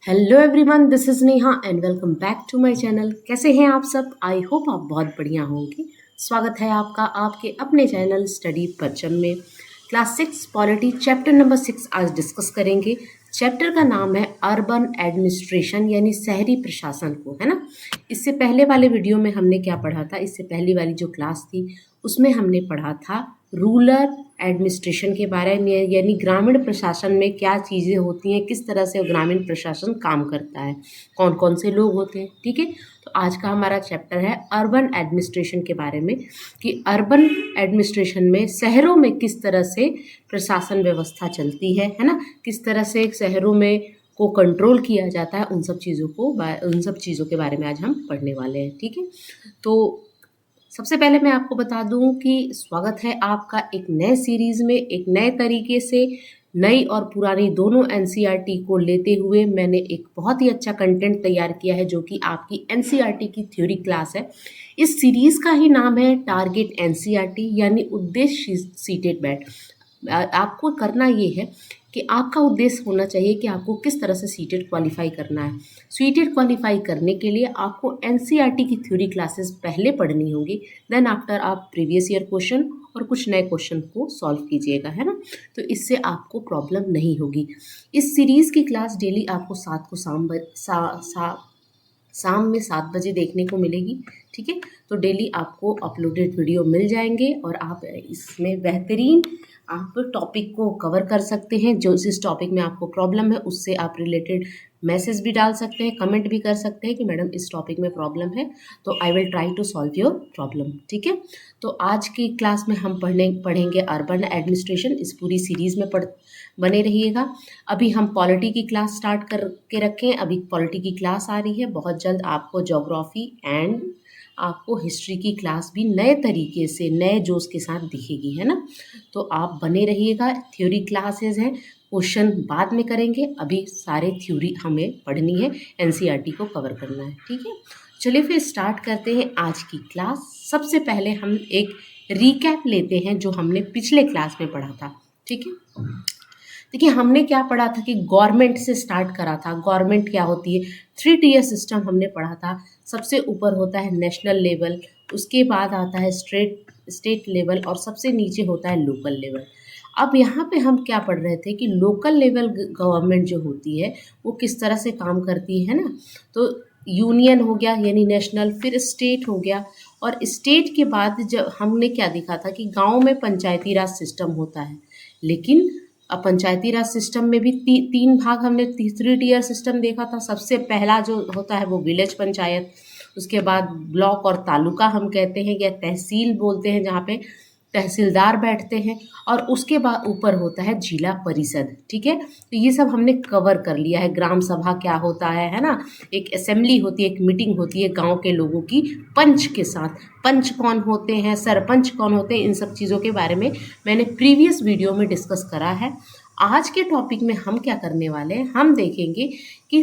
Hello everyone, this is Neha and welcome back to my channel. कैसे हैं आप सब? आई होप आप बहुत बढ़िया होंगे। स्वागत है आपका आपके अपने चैनल स्टडी परचम में। क्लास 6 पॉलिटी चैप्टर नंबर 6 आज डिस्कस करेंगे। चैप्टर का नाम है अर्बन एडमिनिस्ट्रेशन यानी शहरी प्रशासन को, है ना। इससे पहले वाले वीडियो में हमने क्या पढ़ा था? इससे पहली वाली जो क्लास थी उसमें हमने पढ़ा था रूरल एडमिनिस्ट्रेशन के बारे में, यानी ग्रामीण प्रशासन में क्या चीज़ें होती हैं, किस तरह से ग्रामीण प्रशासन काम करता है, कौन कौन से लोग होते हैं। ठीक है, तो आज का हमारा चैप्टर है अर्बन एडमिनिस्ट्रेशन के बारे में कि अर्बन एडमिनिस्ट्रेशन में शहरों में किस तरह से प्रशासन व्यवस्था चलती है ना, किस तरह से शहरों में को कंट्रोल किया जाता है। उन सब चीज़ों के बारे में आज हम पढ़ने वाले हैं। ठीक है, तो सबसे पहले मैं आपको बता दूं कि स्वागत है आपका एक नए सीरीज़ में। एक नए तरीके से नई और पुरानी दोनों एनसीईआरटी को लेते हुए मैंने एक बहुत ही अच्छा कंटेंट तैयार किया है जो कि आपकी एनसीईआरटी की थ्योरी क्लास है। इस सीरीज़ का ही नाम है टारगेट एनसीईआरटी यानी उद्देश्य सीटेड बैट। आपको करना ये है कि आपका उद्देश्य होना चाहिए कि आपको किस तरह से सीटेड क्वालिफाई करना है। सीटेड क्वालिफाई करने के लिए आपको एनसीईआरटी की थ्योरी क्लासेस पहले पढ़नी होगी, देन आफ्टर आप प्रीवियस ईयर क्वेश्चन और कुछ नए क्वेश्चन को सॉल्व कीजिएगा, है ना। तो इससे आपको प्रॉब्लम नहीं होगी। इस सीरीज़ की क्लास डेली आपको शाम में 7 बजे देखने को मिलेगी। ठीक है, तो डेली आपको अपलोडेड वीडियो मिल जाएंगे और आप इसमें बेहतरीन आप टॉपिक को कवर कर सकते हैं। जो जिस टॉपिक में आपको प्रॉब्लम है उससे आप रिलेटेड मैसेज भी डाल सकते हैं, कमेंट भी कर सकते हैं कि मैडम इस टॉपिक में प्रॉब्लम है, तो I will try to solve your problem. ठीक है, तो आज की क्लास में हम पढ़ेंगे अर्बन एडमिनिस्ट्रेशन। इस पूरी सीरीज़ में बने रहिएगा। अभी हम पॉलिटी की क्लास स्टार्ट करके रखें। अभी पॉलिटी की क्लास आ रही है, बहुत जल्द आपको ज्योग्राफी एंड आपको हिस्ट्री की क्लास भी नए तरीके से नए जोश के साथ दिखेगी, है ना। तो आप बने रहिएगा। थ्योरी क्लासेस हैं, क्वेश्चन बाद में करेंगे, अभी सारे थ्योरी हमें पढ़नी है, एनसीईआरटी को कवर करना है। ठीक है, चलिए फिर स्टार्ट करते हैं आज की क्लास। सबसे पहले हम एक रिकैप लेते हैं जो हमने पिछले क्लास में पढ़ा था। ठीक है, देखिए हमने क्या पढ़ा था कि गवर्नमेंट से स्टार्ट करा था। गवर्नमेंट क्या होती है? 3 टियर सिस्टम हमने पढ़ा था। सबसे ऊपर होता है नेशनल लेवल, उसके बाद आता है स्टेट लेवल और सबसे नीचे होता है लोकल लेवल। अब यहाँ पे हम क्या पढ़ रहे थे कि लोकल लेवल गवर्नमेंट जो होती है वो किस तरह से काम करती है ना। तो यूनियन हो गया यानी नेशनल, फिर स्टेट हो गया, और स्टेट के बाद जब हमने क्या देखा था कि गांव में पंचायती राज सिस्टम होता है। लेकिन अब पंचायती राज सिस्टम में भी तीन भाग हमने तीसरी टियर सिस्टम देखा था। सबसे पहला जो होता है वो विलेज पंचायत, उसके बाद ब्लॉक और तालुका हम कहते हैं या तहसील बोलते हैं जहाँ पे तहसीलदार बैठते हैं, और उसके बाद ऊपर होता है जिला परिषद। ठीक है, तो ये सब हमने कवर कर लिया है। ग्राम सभा क्या होता है ना, एक असेंबली होती है, एक मीटिंग होती है गांव के लोगों की पंच के साथ। पंच कौन होते हैं, सरपंच कौन होते हैं, इन सब चीज़ों के बारे में मैंने प्रीवियस वीडियो में डिस्कस करा है। आज के टॉपिक में हम क्या करने वाले हैं, हम देखेंगे कि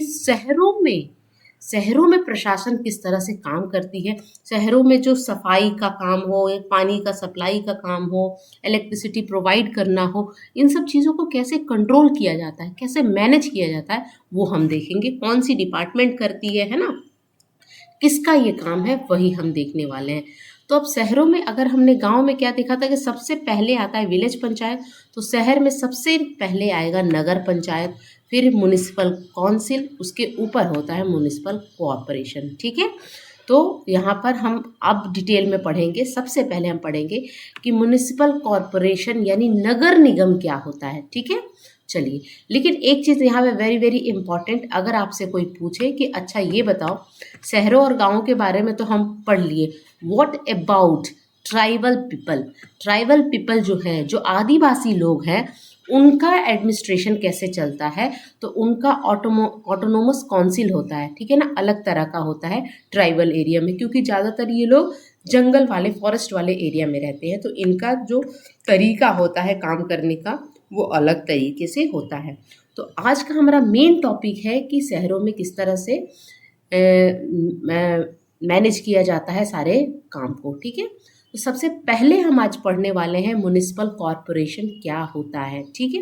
शहरों में प्रशासन किस तरह से काम करती है। शहरों में जो सफाई का काम हो, पानी का सप्लाई का काम हो, इलेक्ट्रिसिटी प्रोवाइड करना हो, इन सब चीज़ों को कैसे कंट्रोल किया जाता है, कैसे मैनेज किया जाता है, वो हम देखेंगे। कौन सी डिपार्टमेंट करती है ना, किसका ये काम है, वही हम देखने वाले हैं। तो अब शहरों में अगर हमने गांव में क्या देखा था कि सबसे पहले आता है विलेज पंचायत, तो शहर में सबसे पहले आएगा नगर पंचायत, फिर म्युनिसिपल काउंसिल, उसके ऊपर होता है म्युनिसिपल कॉरपोरेशन। ठीक है, तो यहाँ पर हम अब डिटेल में पढ़ेंगे। सबसे पहले हम पढ़ेंगे कि म्युनिसिपल कॉरपोरेशन यानी नगर निगम क्या होता है। ठीक है, चलिए, लेकिन एक चीज़ यहाँ पे वेरी वेरी इंपॉर्टेंट, अगर आपसे कोई पूछे कि अच्छा ये बताओ शहरों और गांवों के बारे में तो हम पढ़ लिए, what about tribal people. Tribal people जो है, जो आदिवासी लोग हैं, उनका एडमिनिस्ट्रेशन कैसे चलता है, तो उनका ऑटोनोमस काउंसिल होता है। ठीक है ना, अलग तरह का होता है ट्राइबल एरिया में, क्योंकि ज़्यादातर ये लोग जंगल वाले फॉरेस्ट वाले एरिया में रहते हैं, तो इनका जो तरीका होता है काम करने का वो अलग तरीके से होता है। तो आज का हमारा मेन टॉपिक है कि शहरों में किस तरह से मैनेज किया जाता है सारे काम को। ठीक है, तो सबसे पहले हम आज पढ़ने वाले हैं म्युनिसिपल कॉरपोरेशन क्या होता है। ठीक है,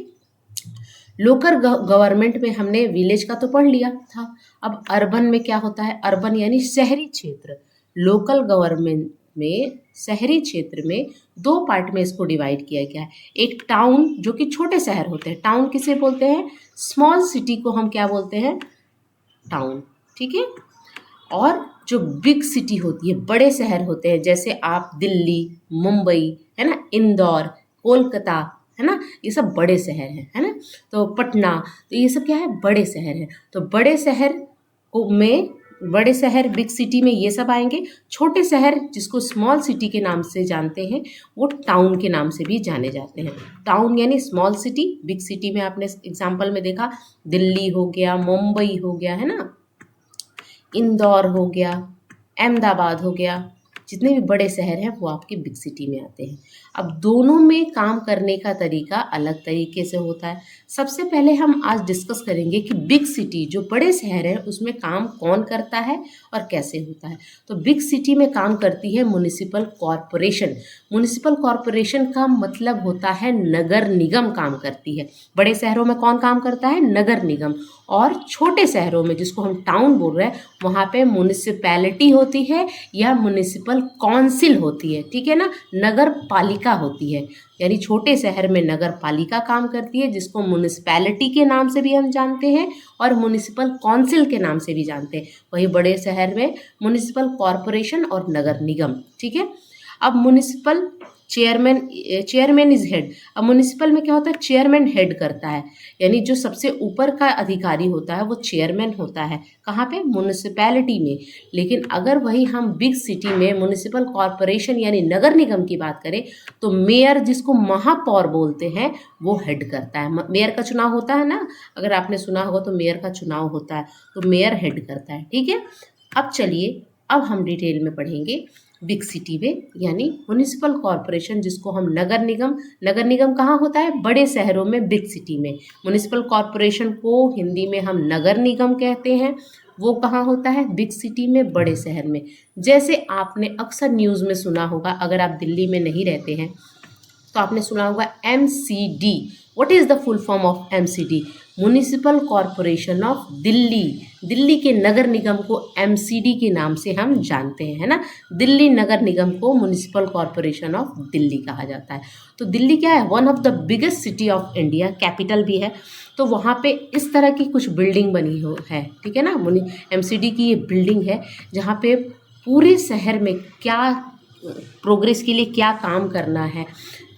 लोकल गवर्नमेंट में हमने विलेज का तो पढ़ लिया था। अब अर्बन में क्या होता है, अर्बन यानी शहरी क्षेत्र। लोकल गवर्नमेंट में शहरी क्षेत्र में दो पार्ट में इसको डिवाइड किया गया है। एक टाउन जो कि छोटे शहर होते हैं, टाउन किसे बोलते हैं, स्मॉल सिटी को हम क्या बोलते हैं, टाउन, ठीक है। और जो बिग सिटी होती है, बड़े शहर होते हैं, जैसे आप दिल्ली, मुंबई, है ना, इंदौर, कोलकाता, है ना, ये सब बड़े शहर हैं, है ना, तो पटना, तो ये सब क्या है, बड़े शहर हैं। तो बड़े शहर में, बड़े शहर बिग सिटी में ये सब आएंगे। छोटे शहर जिसको स्मॉल सिटी के नाम से जानते हैं वो टाउन के नाम से भी जाने जाते हैं। टाउन यानी स्मॉल सिटी, बिग सिटी में आपने एग्जाम्पल में देखा दिल्ली हो गया, मुंबई हो गया, है ना, इंदौर हो गया, अहमदाबाद हो गया, जितने भी बड़े शहर हैं वो आपके बिग सिटी में आते हैं। अब दोनों में काम करने का तरीका अलग तरीके से होता है। सबसे पहले हम आज डिस्कस करेंगे कि बिग सिटी जो बड़े शहर हैं उसमें काम कौन करता है और कैसे होता है। तो बिग सिटी में काम करती है म्युनिसिपल कॉरपोरेशन। म्युनिसिपल कॉरपोरेशन का मतलब होता है नगर निगम काम करती है। बड़े शहरों में कौन काम करता है, नगर निगम। और छोटे शहरों में जिसको हम टाउन बोल रहे हैं वहाँ पे म्युनिसिपैलिटी होती है या म्युनिसिपल काउंसिल होती है, ठीक है ना, नगर पालिका होती है। यानी छोटे शहर में नगर पालिका काम करती है जिसको म्युनिसिपैलिटी के नाम से भी हम जानते हैं और म्युनिसिपल काउंसिल के नाम से भी जानते हैं। वही बड़े शहर में म्युनिसिपल कॉरपोरेशन और नगर निगम, ठीक है। अब म्युनिसिपल चेयरमैन इज हेड। अब म्युनिसिपल में क्या होता है, चेयरमैन हेड करता है, यानी जो सबसे ऊपर का अधिकारी होता है वो चेयरमैन होता है। कहाँ पे, म्युनिसिपैलिटी में। लेकिन अगर वही हम बिग सिटी में म्युनिसिपल कॉरपोरेशन यानी नगर निगम की बात करें तो मेयर, जिसको महापौर बोलते हैं, वो हेड करता है। मेयर का चुनाव होता है ना, अगर आपने सुना होगा तो मेयर का चुनाव होता है, तो मेयर हेड करता है, ठीक है। अब चलिए, अब हम डिटेल में पढ़ेंगे बिग सिटी में, यानी म्युनिसिपल कॉरपोरेशन जिसको हम नगर निगम कहाँ होता है, बड़े शहरों में, बिग सिटी में। म्युनिसिपल कॉरपोरेशन को हिंदी में हम नगर निगम कहते हैं, वो कहाँ होता है, बिग सिटी में, बड़े शहर में। जैसे आपने अक्सर न्यूज़ में सुना होगा, अगर आप दिल्ली में नहीं रहते हैं तो आपने सुना होगा MCD। What is the full form of MCD, municipal corporation of Delhi. Delhi के नगर निगम को MCD के नाम से हम जानते हैं, है ना। दिल्ली नगर निगम को म्युनिसिपल कॉरपोरेशन ऑफ दिल्ली कहा जाता है। तो दिल्ली क्या है, one of the biggest city of India, capital भी है। तो वहाँ पे इस तरह की कुछ बिल्डिंग बनी हो है, ठीक है ना। MCD की ये बिल्डिंग है जहाँ पे पूरे शहर में क्या प्रोग्रेस के लिए क्या काम करना है,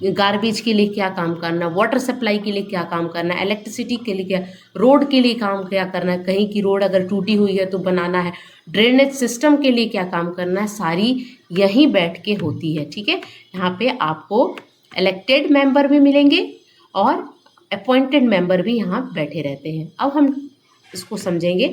गार्बेज के लिए क्या काम करना, वाटर सप्लाई के लिए क्या काम करना, इलेक्ट्रिसिटी के लिए क्या, रोड के लिए काम क्या करना है, कहीं की रोड अगर टूटी हुई है तो बनाना है, ड्रेनेज सिस्टम के लिए क्या काम करना है, सारी यहीं बैठ के होती है, ठीक है। यहाँ पे आपको इलेक्टेड मेंबर भी मिलेंगे और अपॉइंटेड मेंबर भी यहाँ बैठे रहते हैं। अब हम इसको समझेंगे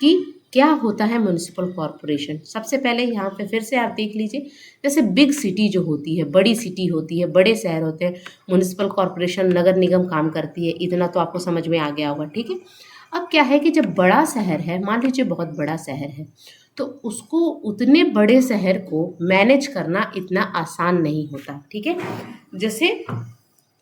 कि क्या होता है म्युनिसिपल कॉरपोरेशन। सबसे पहले यहाँ पे फिर से आप देख लीजिए, जैसे बिग सिटी जो होती है, बड़ी सिटी होती है, बड़े शहर होते हैं, म्युनिसिपल कॉरपोरेशन नगर निगम काम करती है, इतना तो आपको समझ में आ गया होगा, ठीक है। अब क्या है कि जब बड़ा शहर है, मान लीजिए बहुत बड़ा शहर है, तो उसको उतने बड़े शहर को मैनेज करना इतना आसान नहीं होता, ठीक है। जैसे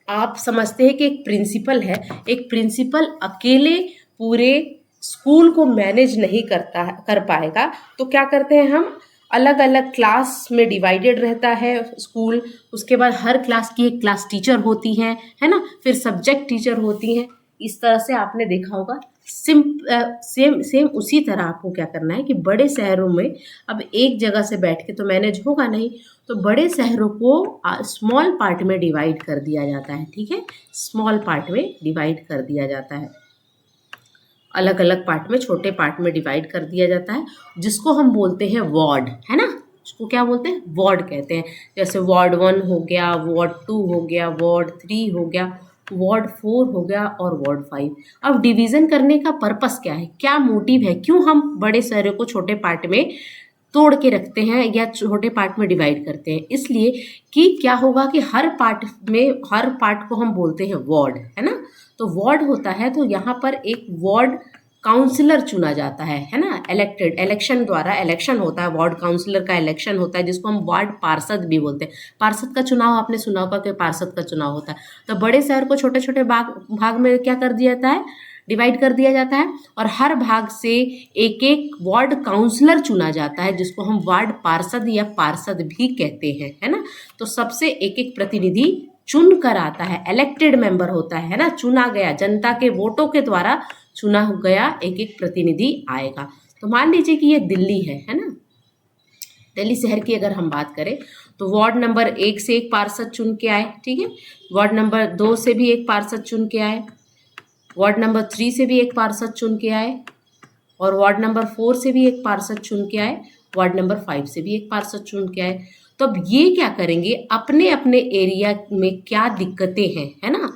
आप समझते हैं कि एक प्रिंसिपल है, एक प्रिंसिपल अकेले पूरे स्कूल को मैनेज नहीं कर पाएगा, तो क्या करते हैं हम, अलग अलग क्लास में डिवाइडेड रहता है स्कूल। उसके बाद हर क्लास की एक क्लास टीचर होती हैं, है ना, फिर सब्जेक्ट टीचर होती हैं। इस तरह से आपने देखा होगा। सेम उसी तरह आपको क्या करना है कि बड़े शहरों में अब एक जगह से बैठ के तो मैनेज होगा नहीं, तो बड़े शहरों को स्मॉल पार्ट में डिवाइड कर दिया जाता है, ठीक है। स्मॉल पार्ट में डिवाइड कर दिया जाता है, अलग अलग पार्ट में, छोटे पार्ट में डिवाइड कर दिया जाता है, जिसको हम बोलते हैं वार्ड, है ना। उसको क्या बोलते हैं, वार्ड कहते हैं। जैसे वार्ड 1 हो गया, वार्ड 2 हो गया, वार्ड 3 हो गया, वार्ड 4 हो गया और वार्ड 5। अब डिवीज़न करने का पर्पस क्या है, क्या मोटिव है, क्यों हम बड़े शहरों को छोटे पार्ट में तोड़ के रखते हैं या छोटे पार्ट में डिवाइड करते हैं, इसलिए कि क्या होगा कि हर पार्ट को हम बोलते हैं वार्ड, है ना। तो वार्ड होता है, तो यहाँ पर एक वार्ड काउंसलर चुना जाता है ना, इलेक्टेड, इलेक्शन द्वारा इलेक्शन होता है, वार्ड काउंसलर का इलेक्शन होता है, जिसको हम वार्ड पार्षद भी बोलते हैं। पार्षद का चुनाव आपने सुना होगा कि पार्षद का चुनाव होता है। तो बड़े शहर को छोटे छोटे भाग में क्या कर दिया जाता है, डिवाइड कर दिया जाता है, और हर भाग से एक एक वार्ड काउंसलर चुना जाता है, जिसको हम वार्ड पार्षद या पार्षद भी कहते हैं, है ना। तो सबसे एक एक प्रतिनिधि चुन कर आता है, इलेक्टेड मेंबर होता है ना, चुना गया, जनता के वोटों के द्वारा चुना गया एक एक प्रतिनिधि आएगा। तो मान लीजिए कि ये दिल्ली है ना, दिल्ली शहर की अगर हम बात करें तो वार्ड नंबर 1 से एक पार्षद चुन के आए, ठीक है, वार्ड नंबर 2 से भी एक पार्षद चुन के आए, वार्ड नंबर 3 से भी एक पार्षद चुन के आए, और वार्ड नंबर 4 से भी एक पार्षद चुन के आए, वार्ड नंबर 5 से भी एक पार्षद चुन के आए। तो अब ये क्या करेंगे, अपने अपने एरिया में क्या दिक्कतें हैं, है ना,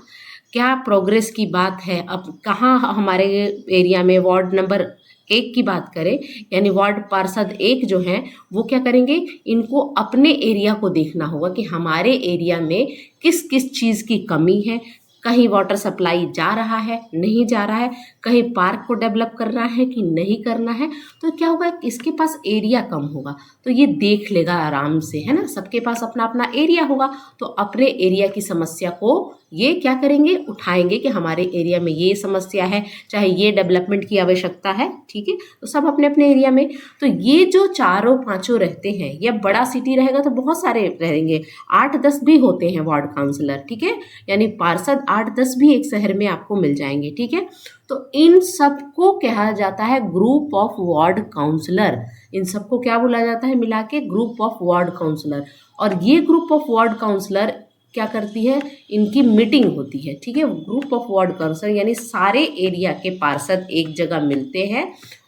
क्या प्रोग्रेस की बात है, अब कहाँ हमारे एरिया में वार्ड नंबर 1 की बात करें, यानी वार्ड पार्षद 1 जो हैं वो क्या करेंगे, इनको अपने एरिया को देखना होगा कि हमारे एरिया में किस किस चीज़ की कमी है, कहीं वाटर सप्लाई जा रहा है, नहीं जा रहा है, कहीं पार्क को डेवलप करना है कि नहीं करना है। तो क्या होगा, इसके पास एरिया कम होगा तो ये देख लेगा आराम से, है ना, सबके पास अपना अपना एरिया होगा, तो अपने एरिया की समस्या को ये क्या करेंगे, उठाएंगे कि हमारे एरिया में ये समस्या है, चाहे ये डेवलपमेंट की आवश्यकता है, ठीक है, तो सब अपने अपने एरिया में। तो ये जो चारों पांचों रहते हैं, या बड़ा सिटी रहेगा तो बहुत सारे रहेंगे, 8-10 भी होते हैं वार्ड काउंसलर, ठीक है, यानी पार्षद 8-10 भी एक शहर में आपको मिल जाएंगे, ठीक है। तो इन सबको कहा जाता है ग्रुप ऑफ वार्ड काउंसलर, इन सबको क्या बोला जाता है, मिला के ग्रुप ऑफ वार्ड काउंसलर। और ये ग्रुप ऑफ वार्ड काउंसलर क्या करती है, इनकी मीटिंग होती है, ठीक है, ग्रुप ऑफ वार्ड काउंसलर यानी सारे एरिया के पार्षद एक जगह मिलते हैं।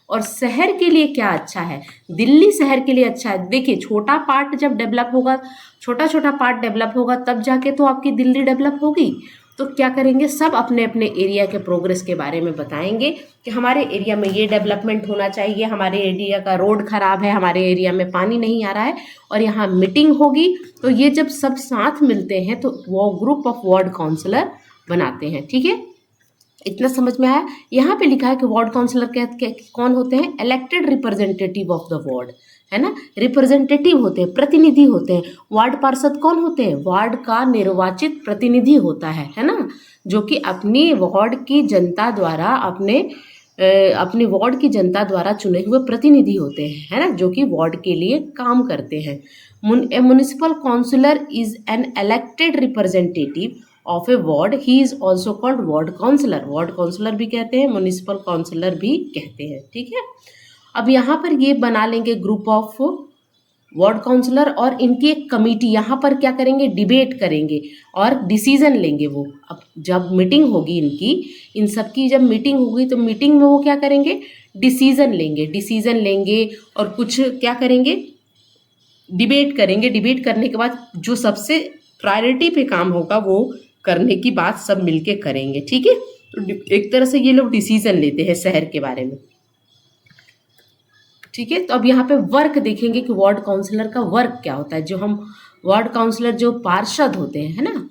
और शहर के लिए क्या अच्छा है, दिल्ली शहर के लिए अच्छा है। देखिए, छोटा पार्ट जब डेवलप होगा, छोटा छोटा पार्ट डेवलप होगा, तब जाके तो आपकी दिल्ली डेवलप होगी। तो क्या करेंगे, सब अपने अपने एरिया के प्रोग्रेस के बारे में बताएंगे कि हमारे एरिया में ये डेवलपमेंट होना चाहिए, हमारे एरिया का रोड खराब है, हमारे एरिया में पानी नहीं आ रहा है, और यहाँ मीटिंग होगी। तो ये जब सब साथ मिलते हैं तो वो ग्रुप ऑफ वार्ड काउंसलर बनाते हैं, ठीक है, इतना समझ में आया। यहाँ पे लिखा है कि वार्ड काउंसलर कौन होते हैं, elected representative of the ward, है ना, रिप्रेजेंटेटिव होते हैं, प्रतिनिधि होते हैं। वार्ड पार्षद कौन होते हैं, वार्ड का निर्वाचित प्रतिनिधि होता है ना, जो कि अपनी वार्ड की जनता द्वारा अपनी वार्ड की जनता द्वारा चुने हुए प्रतिनिधि होते हैं, है ना, जो कि वार्ड के लिए काम करते हैं। Municipal councillor is an elected representative of a ward, he is also called ward councillor, ward councillor भी कहते हैं, म्युनिसिपल काउंसलर भी कहते हैं, ठीक है। अब यहाँ पर ये बना लेंगे ग्रुप ऑफ वार्ड काउंसलर, और इनकी एक कमेटी, यहाँ पर क्या करेंगे, डिबेट करेंगे और डिसीजन लेंगे। वो अब जब मीटिंग होगी इनकी, इन सब की जब मीटिंग होगी तो मीटिंग में वो क्या करेंगे, डिसीजन लेंगे और कुछ क्या करेंगे, डिबेट करेंगे। डिबेट करने के बाद जो सबसे प्रायोरिटी पे काम होगा वो करने की बात सब मिलके करेंगे, ठीक है। तो एक तरह से ये लोग डिसीजन लेते हैं शहर के बारे में, ठीक है। तो अब यहाँ पे वर्क देखेंगे कि वार्ड काउंसलर का वर्क क्या होता है। जो हम वार्ड काउंसलर जो पार्षद होते हैं, है ना,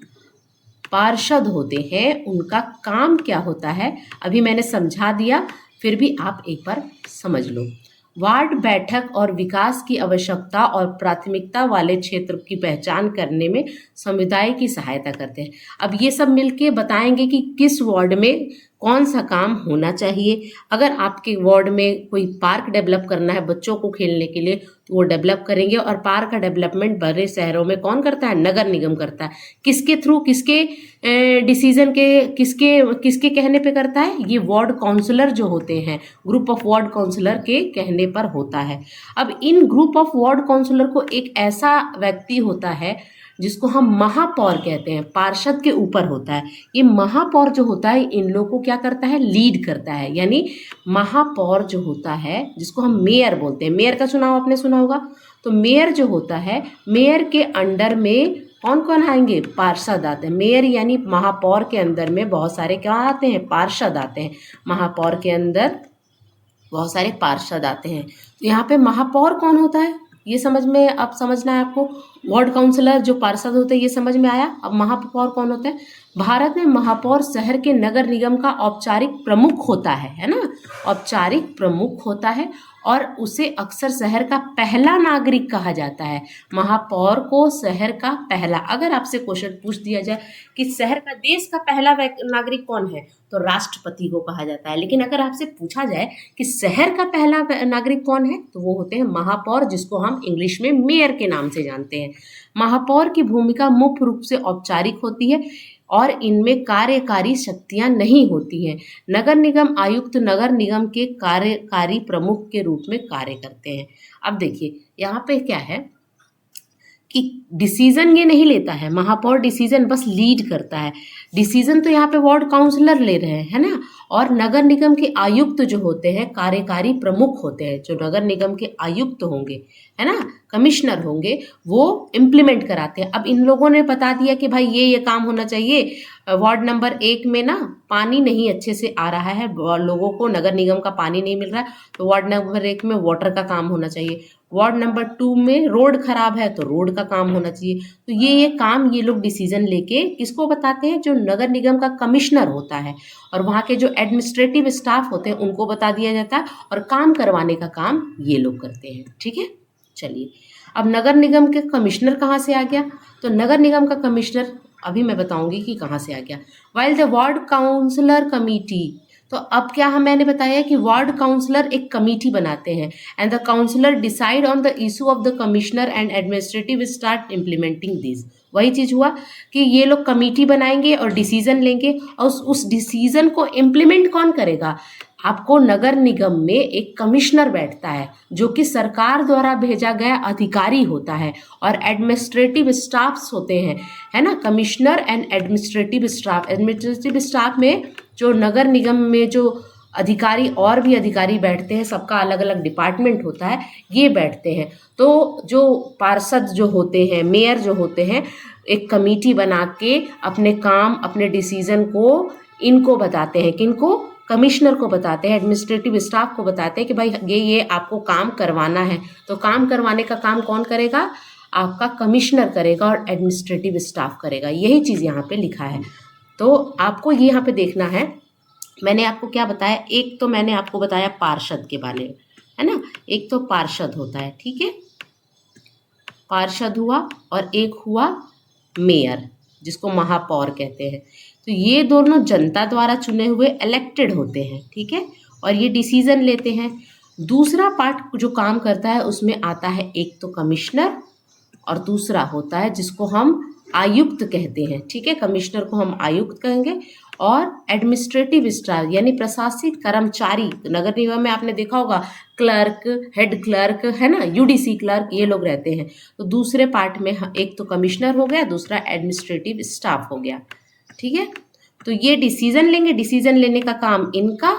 पार्षद होते हैं, उनका काम क्या होता है अभी मैंने समझा दिया, फिर भी आप एक बार समझ लो। वार्ड बैठक और विकास की आवश्यकता और प्राथमिकता वाले क्षेत्र की पहचान करने में समुदाय की सहायता करते हैं। अब ये सब मिलके बताएंगे कि किस वार्ड में कौन सा काम होना चाहिए। अगर आपके वार्ड में कोई पार्क डेवलप करना है बच्चों को खेलने के लिए, तो वो डेवलप करेंगे। और पार्क का डेवलपमेंट बड़े शहरों में कौन करता है, नगर निगम करता है। किसके थ्रू, किसके डिसीजन के, किसके कहने पे करता है, ये वार्ड काउंसलर जो होते हैं, ग्रुप ऑफ वार्ड काउंसलर के कहने पर होता है। अब इन ग्रुप ऑफ वार्ड काउंसलर को एक ऐसा व्यक्ति होता है जिसको हम महापौर कहते हैं, पार्षद के ऊपर होता है। ये महापौर जो होता है इन लोगों को क्या करता है, लीड करता है। यानी महापौर जो होता है, जिसको हम मेयर बोलते हैं, मेयर का चुनाव आपने सुना होगा। तो मेयर जो होता है, मेयर के अंडर में कौन कौन आएंगे, पार्षद आते हैं। मेयर यानी महापौर के अंदर में बहुत सारे क्या आते हैं, पार्षद आते हैं। महापौर के अंदर बहुत सारे पार्षद आते हैं। तो यहाँ पे महापौर कौन होता है, ये समझ में अब समझना है आपको। वार्ड काउंसलर जो पार्षद होते हैं ये समझ में आया। अब महापौर कौन होते हैं? भारत में महापौर शहर के नगर निगम का औपचारिक प्रमुख होता है ना, औपचारिक प्रमुख होता है और उसे अक्सर शहर का पहला नागरिक कहा जाता है। महापौर को शहर का पहला, अगर आपसे क्वेश्चन पूछ दिया जाए कि शहर का, देश का पहला नागरिक कौन है, तो राष्ट्रपति को कहा जाता है। लेकिन अगर आपसे पूछा जाए कि शहर का पहला नागरिक कौन है, तो वो होते हैं महापौर, जिसको हम इंग्लिश में मेयर के नाम से जानते हैं। महापौर की भूमिका मुख्य रूप से औपचारिक होती है और इनमें कार्यकारी शक्तियां नहीं होती हैं। नगर निगम आयुक्त नगर निगम के कार्यकारी प्रमुख के रूप में कार्य करते हैं। अब देखिए यहाँ पे क्या है कि डिसीजन ये नहीं लेता है महापौर, डिसीजन बस लीड करता है। डिसीजन तो यहाँ पे वार्ड काउंसलर ले रहे हैं, है ना। और नगर निगम के आयुक्त जो होते हैं कार्यकारी प्रमुख होते हैं, जो नगर निगम के आयुक्त होंगे, है ना, कमिश्नर होंगे, वो इम्प्लीमेंट कराते हैं। अब इन लोगों ने बता दिया कि भाई ये काम होना चाहिए, वार्ड नंबर 1 में ना पानी नहीं अच्छे से आ रहा है, लोगों को नगर निगम का पानी नहीं मिल रहा है, तो वार्ड नंबर 1 में वाटर का काम होना चाहिए। वार्ड नंबर 2 में रोड खराब है तो रोड का काम होना चाहिए। तो ये काम ये लोग डिसीजन लेके किसको बताते हैं? जो नगर निगम का कमिश्नर होता है और वहाँ के जो एडमिनिस्ट्रेटिव स्टाफ होते हैं उनको बता दिया जाता है, और काम करवाने का काम ये लोग करते हैं। ठीक है, चलिए अब नगर निगम के कमिश्नर कहाँ से आ गया? तो नगर निगम का कमिश्नर अभी मैं बताऊंगी कि कहाँ से आ गया। While the ward councillor committee, तो अब क्या मैंने बताया कि वार्ड काउंसलर एक कमेटी बनाते हैं and the councillor decide on the issue of the commissioner and administrative start implementing this. वही चीज हुआ कि ये लोग कमेटी बनाएंगे और डिसीजन लेंगे, और उस डिसीजन को इम्प्लीमेंट कौन करेगा? आपको नगर निगम में एक कमिश्नर बैठता है जो कि सरकार द्वारा भेजा गया अधिकारी होता है, और एडमिनिस्ट्रेटिव स्टाफ्स होते हैं, है ना, commissioner and administrative staff. Administrative staff में जो नगर निगम में जो अधिकारी और भी अधिकारी बैठते हैं, सबका अलग अलग डिपार्टमेंट होता है, ये बैठते हैं। तो जो पार्षद जो होते हैं, मेयर जो होते हैं, एक कमेटी बना के अपने काम, अपने डिसीजन को इनको बताते हैं। किनको? कमिश्नर को बताते हैं, एडमिनिस्ट्रेटिव स्टाफ को बताते हैं कि भाई ये आपको काम करवाना है। तो काम करवाने का काम कौन करेगा? आपका कमिश्नर करेगा और एडमिनिस्ट्रेटिव स्टाफ करेगा। यही चीज़ यहाँ पे लिखा है। तो आपको ये यहाँ पे देखना है। मैंने आपको क्या बताया? एक तो मैंने आपको बताया पार्षद के बारे में, है ना, एक तो पार्षद होता है, ठीक है, पार्षद हुआ, और एक हुआ मेयर जिसको महापौर कहते हैं। तो ये दोनों जनता द्वारा चुने हुए इलेक्टेड होते हैं, ठीक है, और ये डिसीजन लेते हैं। दूसरा पार्ट जो काम करता है उसमें आता है एक तो कमिश्नर, और दूसरा होता है जिसको हम आयुक्त कहते हैं, ठीक है, कमिश्नर को हम आयुक्त कहेंगे, और एडमिनिस्ट्रेटिव स्टाफ यानी प्रशासनिक कर्मचारी। नगर निगम में आपने देखा होगा क्लर्क, हेड क्लर्क, है ना, यूडीसी क्लर्क, ये लोग रहते हैं। तो दूसरे पार्ट में एक तो कमिश्नर हो गया, दूसरा एडमिनिस्ट्रेटिव स्टाफ हो गया, ठीक है। तो ये डिसीजन लेंगे, डिसीजन लेने का काम इनका,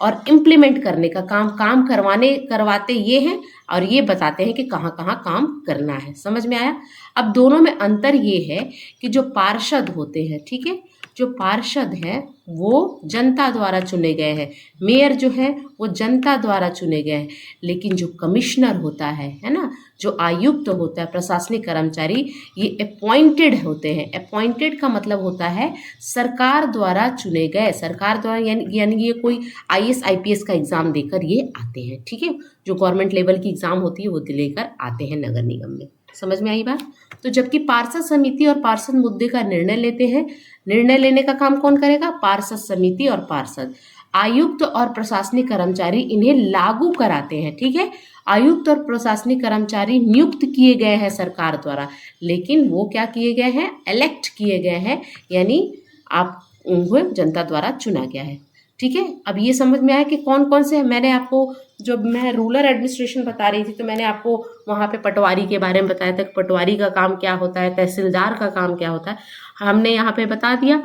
और इम्प्लीमेंट करने का काम करवाते ये हैं, और ये बताते हैं कि कहाँ कहाँ काम करना है। समझ में आया? अब दोनों में अंतर ये है कि जो पार्षद होते हैं, ठीक है, जो पार्षद हैं वो जनता द्वारा चुने गए हैं, मेयर जो है वो जनता द्वारा चुने गए हैं, लेकिन जो कमिश्नर होता है ना, जो आयुक्त होता है, प्रशासनिक कर्मचारी, ये अपॉइंटेड होते हैं। अपॉइंटेड का मतलब होता है सरकार द्वारा चुने गए, सरकार द्वारा, यानी ये कोई IAS IPS का एग्जाम देकर ये आते हैं, ठीक है, जो गवर्नमेंट लेवल की एग्जाम होती है वो लेकर आते हैं नगर निगम में। समझ में आई बात? तो जबकि पार्षद समिति और पार्षद मुद्दे का निर्णय लेते हैं, निर्णय लेने का काम कौन करेगा? पार्षद समिति और पार्षद। आयुक्त और प्रशासनिक कर्मचारी इन्हें लागू कराते हैं, ठीक है। आयुक्त और प्रशासनिक कर्मचारी नियुक्त किए गए हैं सरकार द्वारा, लेकिन वो क्या किए गए हैं? इलेक्ट किए गए हैं, यानी आप उनको जनता द्वारा चुना गया है, ठीक है। अब ये समझ में आया कि कौन कौन से, मैंने आपको जब मैं रूरल एडमिनिस्ट्रेशन बता रही थी तो मैंने आपको वहाँ पे पटवारी के बारे में बताया था कि पटवारी का काम क्या होता है, तहसीलदार का काम क्या होता है, हमने यहाँ पे बता दिया।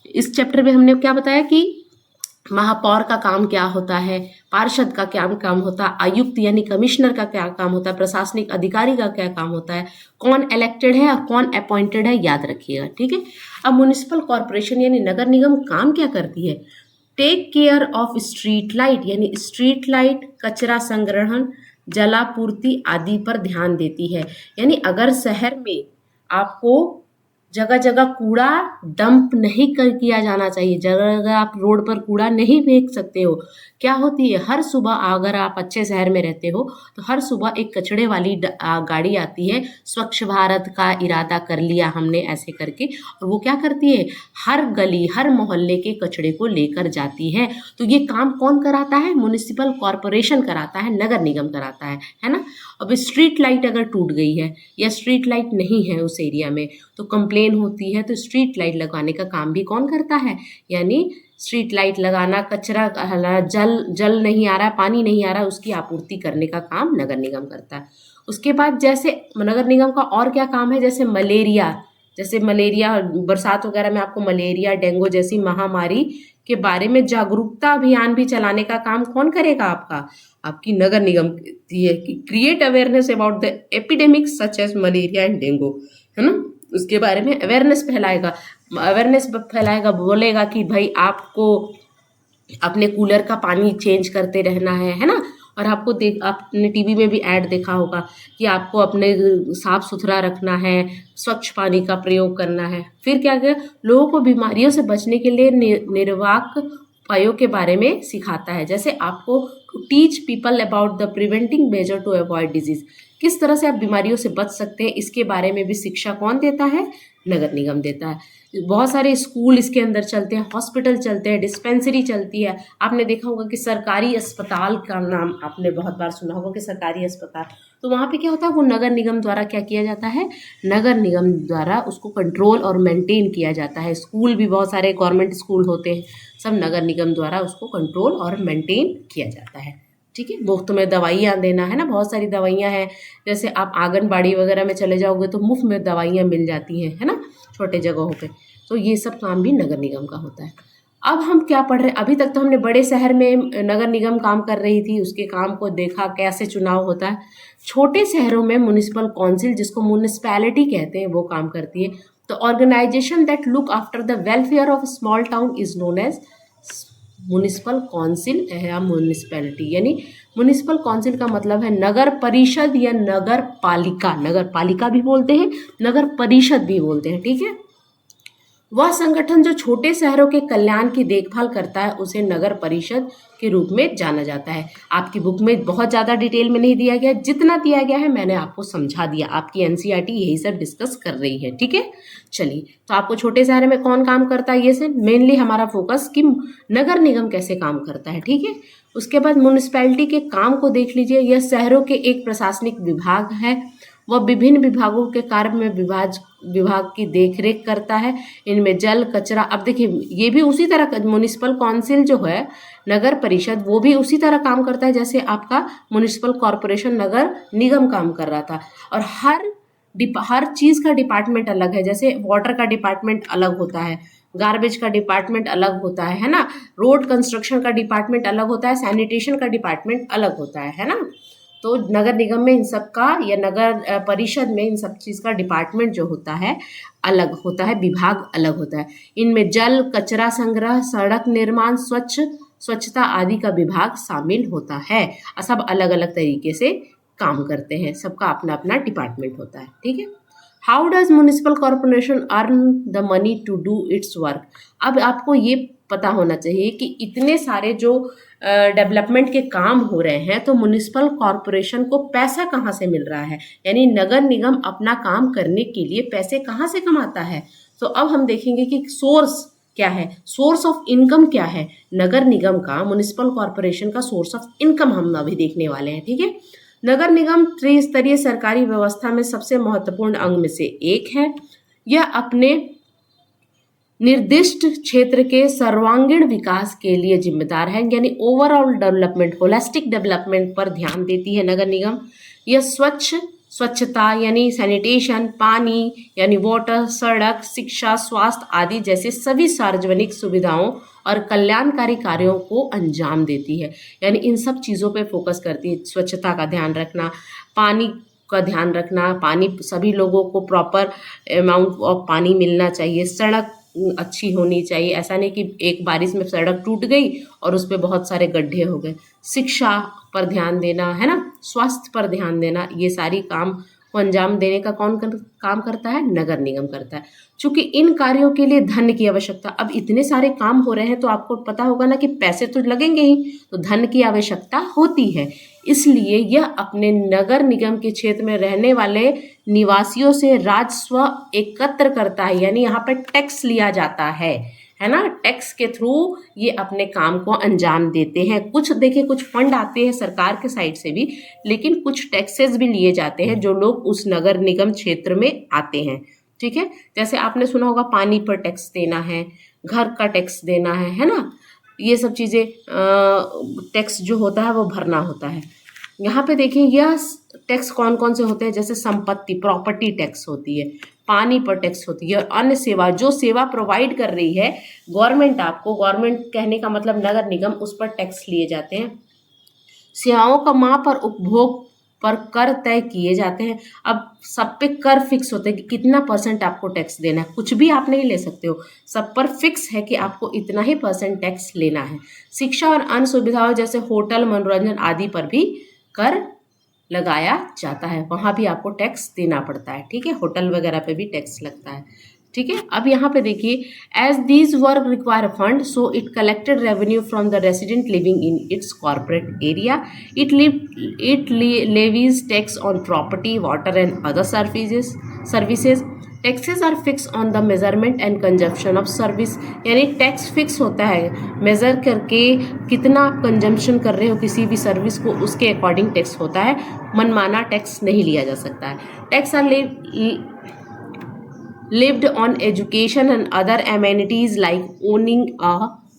इस चैप्टर में हमने क्या बताया कि महापौर का काम क्या होता है, पार्षद का क्या काम होता है, आयुक्त यानी कमिश्नर का क्या काम होता है, प्रशासनिक अधिकारी का क्या काम होता है, कौन इलेक्टेड है और कौन अपॉइंटेड है, याद रखिएगा, ठीक है। अब म्युनिसिपल कॉरपोरेशन यानी नगर निगम काम क्या करती है? Take care of street light, यानी स्ट्रीट लाइट, कचरा संग्रहण, जलापूर्ति आदि पर ध्यान देती है। यानी अगर शहर में आपको जगह जगह कूड़ा डंप नहीं किया जाना चाहिए, जगह जगह आप रोड पर कूड़ा नहीं फेंक सकते हो। क्या होती है, हर सुबह अगर आप अच्छे शहर में रहते हो तो हर सुबह एक कचड़े वाली गाड़ी आती है, स्वच्छ भारत का इरादा कर लिया हमने ऐसे करके, और वो क्या करती है, हर गली हर मोहल्ले के कचड़े को लेकर जाती है। तो ये काम कौन कराता है, म्युनिसिपल कॉरपोरेशन कराता है, नगर निगम कराता है ना। अब स्ट्रीट लाइट अगर टूट गई है या स्ट्रीट लाइट नहीं है उस एरिया में तो कंप्लेन होती है, तो स्ट्रीट लाइट लगाने का काम भी कौन करता है, यानी स्ट्रीट लाइट लगाना, कचरा जल नहीं आ रहा, पानी नहीं आ रहा, उसकी आपूर्ति करने का काम नगर निगम करता है। उसके बाद जैसे नगर निगम का और क्या काम है, जैसे मलेरिया बरसात वगैरह में आपको मलेरिया डेंगू जैसी महामारी के बारे में जागरूकता अभियान भी चलाने का काम कौन करेगा, आपकी नगर निगम। Create awareness about the epidemic such as malaria and dengue, है ना, उसके बारे में अवेयरनेस फैलाएगा, बोलेगा कि भाई आपको अपने कूलर का पानी चेंज करते रहना है ना। और आपने टीवी में भी ऐड देखा होगा कि आपको अपने साफ सुथरा रखना है, स्वच्छ पानी का प्रयोग करना है। फिर क्या किया, लोगों को बीमारियों से बचने के लिए निर्वाक उपायों के बारे में सिखाता है। जैसे आपको teach people about the preventing measure to avoid disease, किस तरह से आप बीमारियों से बच सकते हैं, इसके बारे में भी शिक्षा कौन देता है, नगर निगम देता है। बहुत सारे स्कूल इसके अंदर चलते हैं, हॉस्पिटल चलते हैं, डिस्पेंसरी चलती है। आपने देखा होगा कि सरकारी अस्पताल का नाम आपने बहुत बार सुना होगा कि सरकारी अस्पताल, तो वहाँ पे क्या होता है, वो नगर निगम द्वारा क्या किया जाता है, नगर निगम द्वारा उसको कंट्रोल और मेंटेन किया जाता है। स्कूल भी बहुत सारे गवर्नमेंट स्कूल होते हैं, सब नगर निगम द्वारा उसको कंट्रोल और मेंटेन किया जाता है। ठीक है, मुफ्त में दवाइयाँ देना, है ना, बहुत सारी दवाइयाँ हैं। जैसे आप आंगनबाड़ी वगैरह में चले जाओगे तो मुफ्त में दवाइयाँ मिल जाती हैं, है ना, छोटे जगहों पे। तो ये सब काम भी नगर निगम का होता है। अब हम क्या पढ़ रहे हैं, अभी तक तो हमने बड़े शहर में नगर निगम काम कर रही थी, उसके काम को देखा कैसे चुनाव होता है। छोटे शहरों में म्युनिसिपल काउंसिल, जिसको म्युनिसिपैलिटी कहते हैं, वो काम करती है। तो organisation that look after the welfare of small town is known as municipal council या म्युनिसिपैलिटी। यानी म्युनिसिपल काउंसिल का मतलब है नगर परिषद या नगर पालिका, नगर पालिका भी बोलते हैं, नगर परिषद भी बोलते हैं। ठीक है, वह संगठन जो छोटे शहरों के कल्याण की देखभाल करता है उसे नगर परिषद के रूप में जाना जाता है। आपकी बुक में बहुत ज़्यादा डिटेल में नहीं दिया गया, जितना दिया गया है मैंने आपको समझा दिया, आपकी एनसीईआरटी यही सब डिस्कस कर रही है। ठीक है, चलिए, तो आपको छोटे शहर में कौन काम करता है, ये से मेनली हमारा फोकस कि नगर निगम कैसे काम करता है। ठीक है, उसके बाद म्युनिसिपैलिटी के काम को देख लीजिए। यह शहरों के एक प्रशासनिक विभाग है, वह विभिन्न विभागों के कार्य में विभाग की देखरेख करता है। इनमें जल कचरा, अब देखिए ये भी उसी तरह, म्युनिसिपल काउंसिल जो है नगर परिषद, वो भी उसी तरह काम करता है जैसे आपका म्युनिसिपल कॉरपोरेशन नगर निगम काम कर रहा था। और हर चीज़ का डिपार्टमेंट अलग है। जैसे वाटर का डिपार्टमेंट अलग होता है, गार्बेज का डिपार्टमेंट अलग होता है ना, रोड कंस्ट्रक्शन का डिपार्टमेंट अलग होता है, सैनिटेशन का डिपार्टमेंट अलग होता है ना। तो नगर निगम में इन सब का, या नगर परिषद में इन सब चीज़ का डिपार्टमेंट जो होता है अलग होता है, विभाग अलग होता है। इनमें जल कचरा संग्रह, सड़क निर्माण, स्वच्छता आदि का विभाग शामिल होता है। सब अलग अलग तरीके से काम करते हैं, सबका अपना अपना डिपार्टमेंट होता है। ठीक है, how does municipal corporation earn the money to do its work. अब आपको ये पता होना चाहिए कि इतने सारे जो डेवलपमेंट के काम हो रहे हैं, तो म्युनिसिपल कॉरपोरेशन को पैसा कहाँ से मिल रहा है, यानी नगर निगम अपना काम करने के लिए पैसे कहाँ से कमाता है। तो अब हम देखेंगे कि सोर्स क्या है, सोर्स ऑफ इनकम क्या है नगर निगम का, म्युनिसिपल कॉरपोरेशन का सोर्स ऑफ इनकम हम अभी देखने वाले हैं। ठीक है, नगर निगम त्रिस्तरीय सरकारी व्यवस्था में सबसे महत्वपूर्ण अंग में से एक है। यह अपने निर्दिष्ट क्षेत्र के सर्वांगीण विकास के लिए जिम्मेदार है, यानी ओवरऑल डेवलपमेंट, होलिस्टिक डेवलपमेंट पर ध्यान देती है नगर निगम। यह स्वच्छता यानी सैनिटेशन, पानी यानी वाटर, सड़क, शिक्षा, स्वास्थ्य आदि जैसे सभी सार्वजनिक सुविधाओं और कल्याणकारी कार्यों को अंजाम देती है। यानी इन सब चीज़ों पे फोकस करती है, स्वच्छता का ध्यान रखना, पानी का ध्यान रखना, पानी सभी लोगों को प्रॉपर अमाउंट ऑफ पानी मिलना चाहिए, सड़क अच्छी होनी चाहिए, ऐसा नहीं कि एक बारिश में सड़क टूट गई और उस पर बहुत सारे गड्ढे हो गए। शिक्षा पर ध्यान देना, है ना, स्वास्थ्य पर ध्यान देना, ये सारी काम को अंजाम देने का काम करता है? नगर निगम करता है। चूंकि इन कार्यों के लिए धन की आवश्यकता, अब इतने सारे काम हो रहे हैं तो आपको पता होगा ना कि पैसे तो लगेंगे ही, तो धन की आवश्यकता होती है। इसलिए यह अपने नगर निगम के क्षेत्र में रहने वाले निवासियों से राजस्व एकत्र करता है, यानी यहाँ पर टैक्स लिया जाता है ना। टैक्स के थ्रू ये अपने काम को अंजाम देते हैं। कुछ देखिए, कुछ फंड आते हैं सरकार के साइड से भी, लेकिन कुछ टैक्सेस भी लिए जाते हैं जो लोग उस नगर निगम क्षेत्र में आते हैं। ठीक है, जैसे आपने सुना होगा पानी पर टैक्स देना है, घर का टैक्स देना है ना, ये सब चीज़ें टैक्स जो होता है वो भरना होता है। यहाँ पे देखिए यह टैक्स कौन कौन से होते हैं, जैसे संपत्ति प्रॉपर्टी टैक्स होती है, पानी पर टैक्स होती है, और अन्य सेवा, जो सेवा प्रोवाइड कर रही है गवर्नमेंट आपको, गवर्नमेंट कहने का मतलब नगर निगम, उस पर टैक्स लिए जाते हैं। सेवाओं का माप और उपभोग पर कर तय किए जाते हैं। अब सब पे कर फिक्स होते हैं कि कितना % आपको टैक्स देना है, कुछ भी आप नहीं ले सकते हो, सब पर फिक्स है कि आपको इतना ही % टैक्स लेना है। शिक्षा और अन्य सुविधाओं जैसे होटल, मनोरंजन आदि पर भी कर लगाया जाता है, वहाँ भी आपको टैक्स देना पड़ता है। ठीक है, होटल वगैरह पे भी टैक्स लगता है। ठीक है, अब यहाँ पे देखिए, as these work require fund so it collected revenue from the resident living in its corporate area, it levies tax on property, water and other services. Taxes are fix on the measurement and consumption of service, यानी tax fix होता है, major करके कितना आप consumption कर रहे हो किसी भी सर्विस को, उसके अकॉर्डिंग टैक्स होता है, मनमाना टैक्स नहीं लिया जा सकता है। Tax are lived on education and other amenities like owning a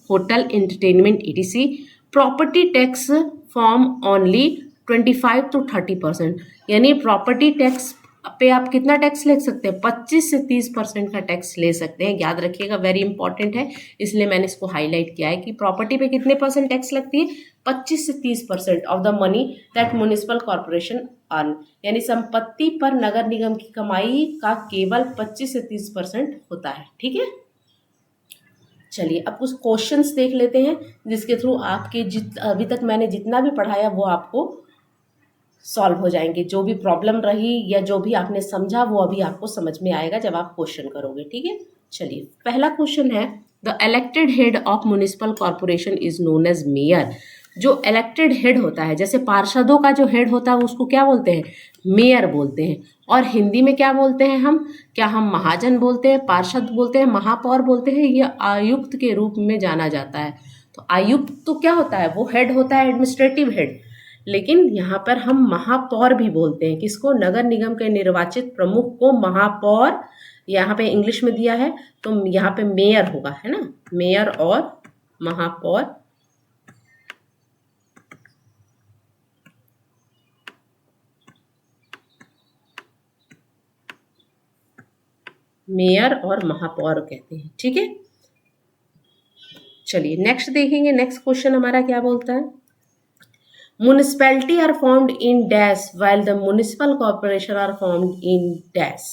hotel, entertainment, etc. Property tax form only 25 to 30%, यानी प्रॉपर्टी टैक्स पे आप कितना टैक्स ले सकते हैं? 25 से 30% का टैक्स ले सकते हैं। याद रखिएगा, वेरी इंपॉर्टेंट है, इसलिए मैंने इसको हाईलाइट किया है कि प्रॉपर्टी पे कितने % टैक्स लगती है? 25 से 30% of the money that municipal corporation earn, यानी संपत्ति पर नगर निगम की कमाई का केवल 25 से 30% होता है। ठीक है, चलिए अब कुछ क्वेश्चंस देख लेते हैं जिसके थ्रू आपके अभी तक मैंने जितना भी पढ़ाया वो आपको सॉल्व हो जाएंगे। जो भी प्रॉब्लम रही या जो भी आपने समझा वो अभी आपको समझ में आएगा जब आप क्वेश्चन करोगे। ठीक है, चलिए पहला क्वेश्चन है, the elected head of municipal corporation is known as mayor. जो इलेक्टेड हेड होता है, जैसे पार्षदों का जो हेड होता है उसको क्या बोलते हैं? मेयर बोलते हैं। और हिंदी में क्या बोलते हैं हम? क्या हम महाजन बोलते हैं, पार्षद बोलते हैं, महापौर बोलते हैं, या आयुक्त के रूप में जाना जाता है? तो आयुक्त तो क्या होता है? वो हेड होता है, एडमिनिस्ट्रेटिव हेड। लेकिन यहाँ पर हम महापौर भी बोलते हैं, किसको? नगर निगम के निर्वाचित प्रमुख को महापौर, यहाँ पे इंग्लिश में दिया है तो यहाँ पे मेयर होगा, है ना, मेयर और महापौर। मेयर और महापौर कहते हैं। ठीक है, चलिए नेक्स्ट देखेंगे। नेक्स्ट क्वेश्चन हमारा क्या बोलता है? Municipality are formed in dash while the municipal corporation are formed in dash,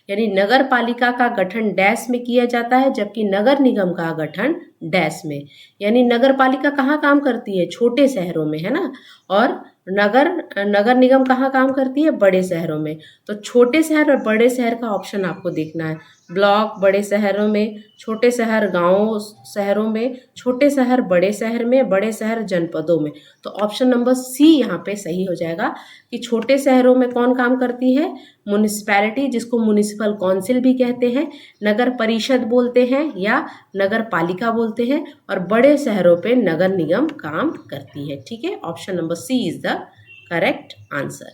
यानी नगर पालिका का गठन डैश में किया जाता है जबकि नगर निगम का गठन डैश में। यानी नगर पालिका कहाँ काम करती है? छोटे शहरों में, है ना, और नगर निगम कहाँ काम करती है? बड़े शहरों में। तो छोटे शहर और बड़े शहर का ऑप्शन आपको देखना है। ब्लॉक बड़े शहरों में, छोटे शहर गाँव शहरों में, छोटे शहर बड़े शहर में, बड़े शहर जनपदों में। तो ऑप्शन नंबर सी यहाँ पे सही हो जाएगा कि छोटे शहरों में कौन काम करती है? म्युनिसिपैलिटी, जिसको म्युनिसिपल काउंसिल भी कहते हैं, नगर परिषद बोलते हैं या नगर पालिका बोलते हैं, और बड़े शहरों पे नगर निगम काम करती है। ठीक है, option number C is the correct answer.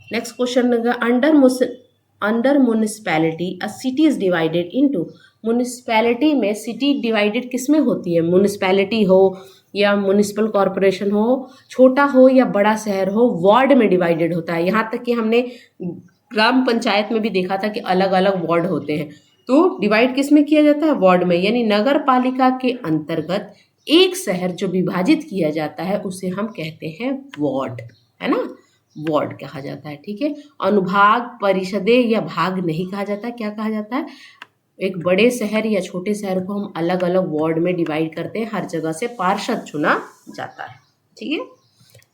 Next question, under municipality a city is divided into. Municipality में सिटी डिवाइडेड किस में होती है? म्युनिसिपैलिटी हो या म्युनिसिपल कॉर्पोरेशन हो, छोटा हो या बड़ा शहर हो, वार्ड में डिवाइडेड होता है। यहाँ तक कि हमने ग्राम पंचायत में भी देखा था कि अलग अलग वार्ड होते हैं। तो डिवाइड किस में किया जाता है? वार्ड में। यानी नगर पालिका के अंतर्गत एक शहर जो विभाजित किया जाता है उसे हम कहते हैं वार्ड, है ना, वार्ड कहा जाता है। ठीक है, अनुभाग, परिषदें या भाग नहीं कहा जाता। क्या कहा जाता है? एक बड़े शहर या छोटे शहर को हम अलग अलग वार्ड में डिवाइड करते हैं, हर जगह से पार्षद चुना जाता है। ठीक है,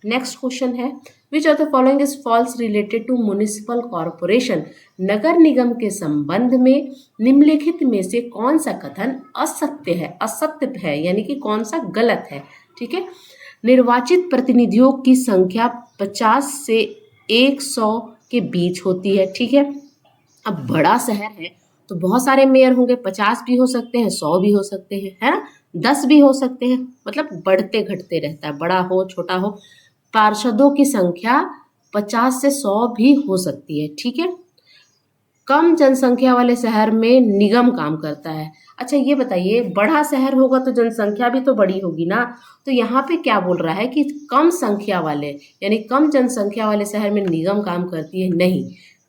नेक्स्ट क्वेश्चन है, which of the following is false related to municipal corporation. नगर निगम के संबंध में निम्नलिखित में से कौन सा कथन असत्य है यानी कि कौन सा गलत है। ठीक है, निर्वाचित प्रतिनिधियों की संख्या 50 से 100 के बीच होती है। ठीक है, अब बड़ा शहर है तो बहुत सारे मेयर होंगे, 50 भी हो सकते हैं, 100 भी हो सकते हैं, है ना, 10 भी हो सकते हैं, मतलब बढ़ते घटते रहता है, बड़ा हो छोटा हो। पार्षदों की संख्या 50 से 100 भी हो सकती है। ठीक है, कम जनसंख्या वाले शहर में निगम काम करता है। अच्छा ये बताइए, बड़ा शहर होगा तो जनसंख्या भी तो बड़ी होगी ना, तो यहाँ पे क्या बोल रहा है कि कम संख्या वाले यानी कम जनसंख्या वाले शहर में निगम काम करती है? नहीं,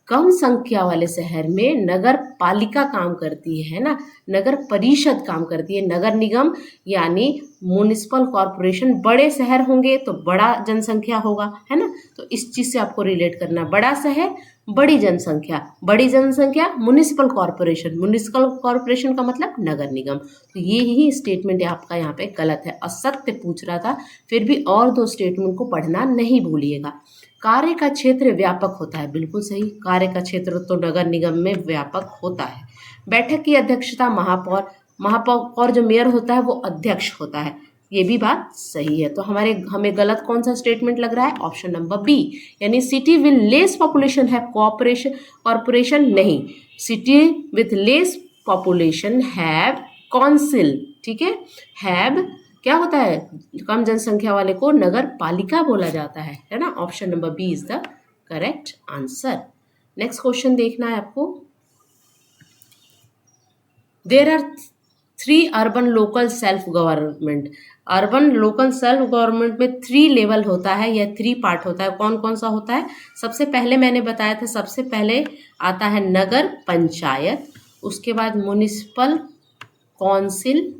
कम संख्या वाले शहर में नगर पालिका काम करती है ना, नगर परिषद काम करती है। नगर निगम यानी म्युनिसिपल कॉरपोरेशन बड़े शहर होंगे तो बड़ा जनसंख्या होगा, है ना, तो इस चीज़ से आपको रिलेट करना, बड़ा शहर बड़ी जनसंख्या म्युनिसिपल कॉरपोरेशन का मतलब नगर निगम। तो ये ही स्टेटमेंट आपका यहाँ पे गलत है, असत्य पूछ रहा था, फिर भी और 2 स्टेटमेंट को पढ़ना नहीं भूलिएगा। कार्य का क्षेत्र व्यापक होता है, बिल्कुल सही, कार्य का क्षेत्र तो नगर निगम में व्यापक होता है। बैठक की अध्यक्षता महापौर जो मेयर होता है वो अध्यक्ष होता है, ये भी बात सही है। तो हमें गलत कौन सा स्टेटमेंट लग रहा है? ऑप्शन नंबर बी, यानी सिटी विद लेस पॉपुलेशन है कॉर्पोरेशन नहीं, city with less population have council. ठीक है क्या होता है, कम जनसंख्या वाले को नगर पालिका बोला जाता है ना। Option number B is the correct answer. Next question देखना है आपको। There are 3 urban local self government. Urban local self government में 3 लेवल होता है या 3 पार्ट होता है। कौन कौन सा होता है? सबसे पहले मैंने बताया था, सबसे पहले आता है नगर पंचायत, उसके बाद म्युनिसिपल काउंसिल,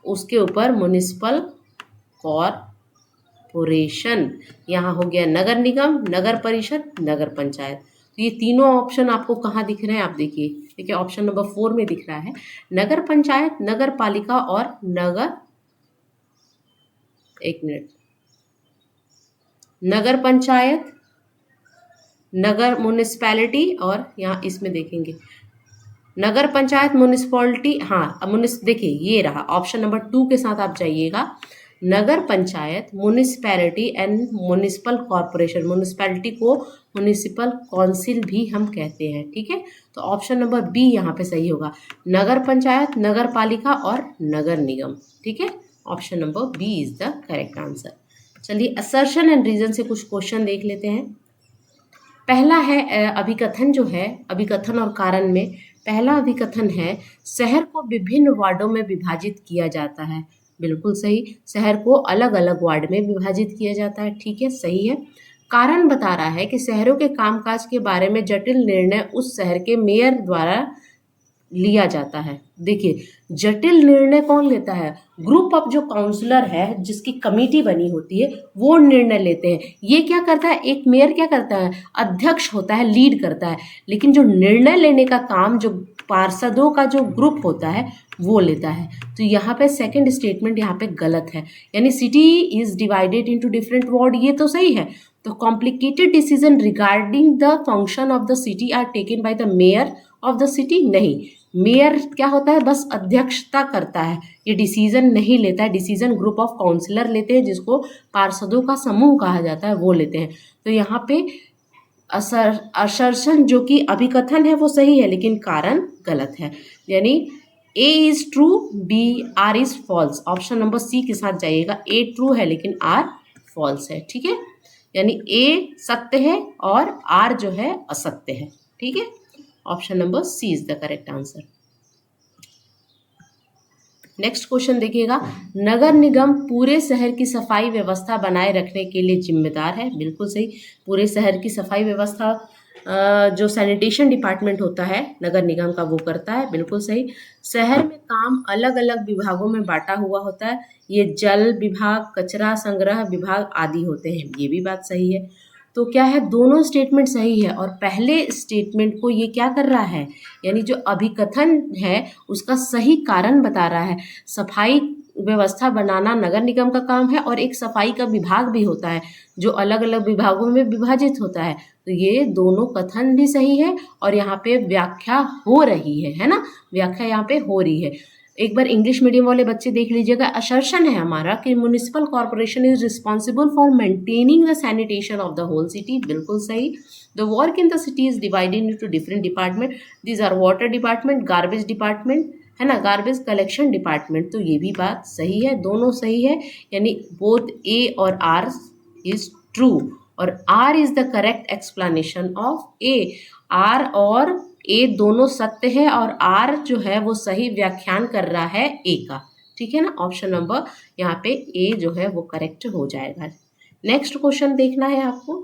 उसके ऊपर म्युनिसिपल कॉरपोरेशन, यहाँ हो गया नगर निगम, नगर परिषद, नगर पंचायत। तो ये तीनों ऑप्शन आपको कहाँ दिख रहे हैं? आप देखिए ऑप्शन नंबर 4 में दिख रहा है, नगर पंचायत, नगर पालिका और नगर पंचायत, नगर म्युनिसिपैलिटी, और यहाँ इसमें देखेंगे नगर पंचायत म्युनिसिपैलिटी, हाँ देखिए ये रहा ऑप्शन नंबर 2 के साथ आप जाइएगा, नगर panchayat, municipality and municipal corporation. Municipality को म्युनिसिपल काउंसिल भी हम कहते हैं। ठीक है, तो ऑप्शन नंबर बी यहाँ पे सही होगा, नगर पंचायत, नगर पालिका और नगर निगम। ठीक है, option number B is the correct answer. चलिए असर्शन एंड रीजन से कुछ क्वेश्चन देख लेते हैं। पहला है अभिकथन, जो है अभिकथन और कारण में पहला अभिकथन है, शहर को विभिन्न वार्डों में विभाजित किया जाता है। बिल्कुल सही, शहर को अलग अलग वार्ड में विभाजित किया जाता है। ठीक है, सही है। कारण बता रहा है कि शहरों के कामकाज के बारे में जटिल निर्णय उस शहर के मेयर द्वारा लिया जाता है। देखिए जटिल निर्णय कौन लेता है? ग्रुप ऑफ जो काउंसलर है, जिसकी कमेटी बनी होती है, वो निर्णय लेते हैं। ये क्या करता है, एक मेयर क्या करता है, अध्यक्ष होता है, लीड करता है, लेकिन जो निर्णय लेने का काम जो पार्षदों का जो ग्रुप होता है वो लेता है। तो यहाँ पे सेकंड स्टेटमेंट यहाँ पे गलत है, यानी city is divided into different ward, ये तो सही है। तो complicated decision regarding the function of the city are taken by the mayor of the city, नहीं, मेयर क्या होता है, बस अध्यक्षता करता है, ये डिसीजन नहीं लेता है। डिसीजन ग्रुप ऑफ काउंसलर लेते हैं, जिसको पार्षदों का समूह कहा जाता है, वो लेते हैं। तो यहाँ पे असर्शन जो कि अभिकथन है वो सही है, लेकिन कारण गलत है, यानी A is true, B R is false. Option number C के साथ जाइएगा, ए ट्रू है लेकिन आर फॉल्स है। ठीक है, यानी ए सत्य है और आर जो है असत्य है। ठीक है, option number C is the correct answer. Next question देखिएगा, नगर निगम पूरे शहर की सफाई व्यवस्था बनाए रखने के लिए जिम्मेदार है। बिल्कुल सही, पूरे शहर की सफाई व्यवस्था जो सैनिटेशन डिपार्टमेंट होता है नगर निगम का, वो करता है। बिल्कुल सही। शहर में काम अलग अलग विभागों में बांटा हुआ होता है, ये जल विभाग, कचरा संग्रह विभाग आदि होते हैं, ये भी बात सही है। तो क्या है, दोनों स्टेटमेंट सही है और पहले स्टेटमेंट को ये क्या कर रहा है, यानी जो अभिकथन है उसका सही कारण बता रहा है। सफाई व्यवस्था बनाना नगर निगम का काम है और एक सफाई का विभाग भी होता है जो अलग अलग विभागों में विभाजित होता है। तो ये दोनों कथन भी सही है और यहाँ पे व्याख्या हो रही है ना, व्याख्या यहाँ पे हो रही है। एक बार इंग्लिश मीडियम वाले बच्चे देख लीजिएगा। असर्शन है हमारा कि municipal corporation is responsible for maintaining the sanitation of the whole city, बिल्कुल सही। The work in the city is divided into different department, these are water department, garbage department, है ना, गार्बेज कलेक्शन डिपार्टमेंट। तो ये भी बात सही है, दोनों सही है, यानी बोथ ए और आर इज ट्रू और R is the correct explanation of A. R और ए दोनों सत्य है और आर जो है वो सही व्याख्यान कर रहा है ए का, ठीक है ना। ऑप्शन नंबर यहाँ पे ए जो है वो करेक्ट हो जाएगा। नेक्स्ट क्वेश्चन देखना है आपको,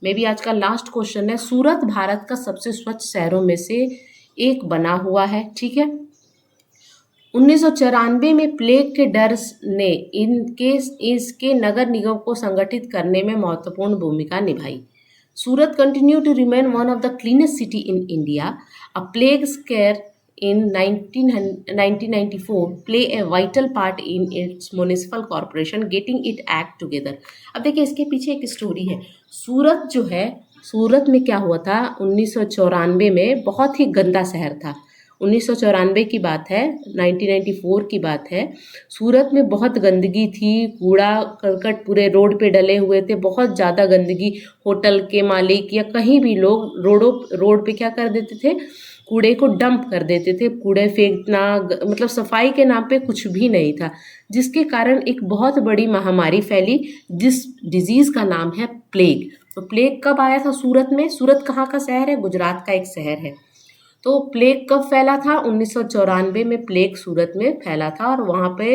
मे बी आज का लास्ट क्वेश्चन है। सूरत भारत का सबसे स्वच्छ शहरों में से एक बना हुआ है, ठीक है। 1994 में प्लेग के डर ने इसके नगर निगम को संगठित करने में महत्वपूर्ण भूमिका निभाई। Surat continue to remain one of the cleanest city in India. A plague scare in 1994 play a vital part in its municipal corporation getting it act together। अब देखिए इसके पीछे एक स्टोरी है। सूरत जो है, सूरत में क्या हुआ था, 1994 में बहुत ही गंदा शहर था। 1994 की बात है, 1994 की बात है। सूरत में बहुत गंदगी थी, कूड़ा करकट पूरे रोड पे डले हुए थे, बहुत ज़्यादा गंदगी। होटल के मालिक या कहीं भी लोग रोड पे क्या कर देते थे, कूड़े को डंप कर देते थे। कूड़े फेंकना मतलब सफाई के नाम पे कुछ भी नहीं था, जिसके कारण एक बहुत बड़ी महामारी फैली जिस डिजीज़ का नाम है प्लेग। तो प्लेग कब आया था सूरत में? सूरत कहाँ का शहर है? गुजरात का एक शहर है। तो प्लेग कब फैला था? 1994 में प्लेग सूरत में फैला था और वहाँ पे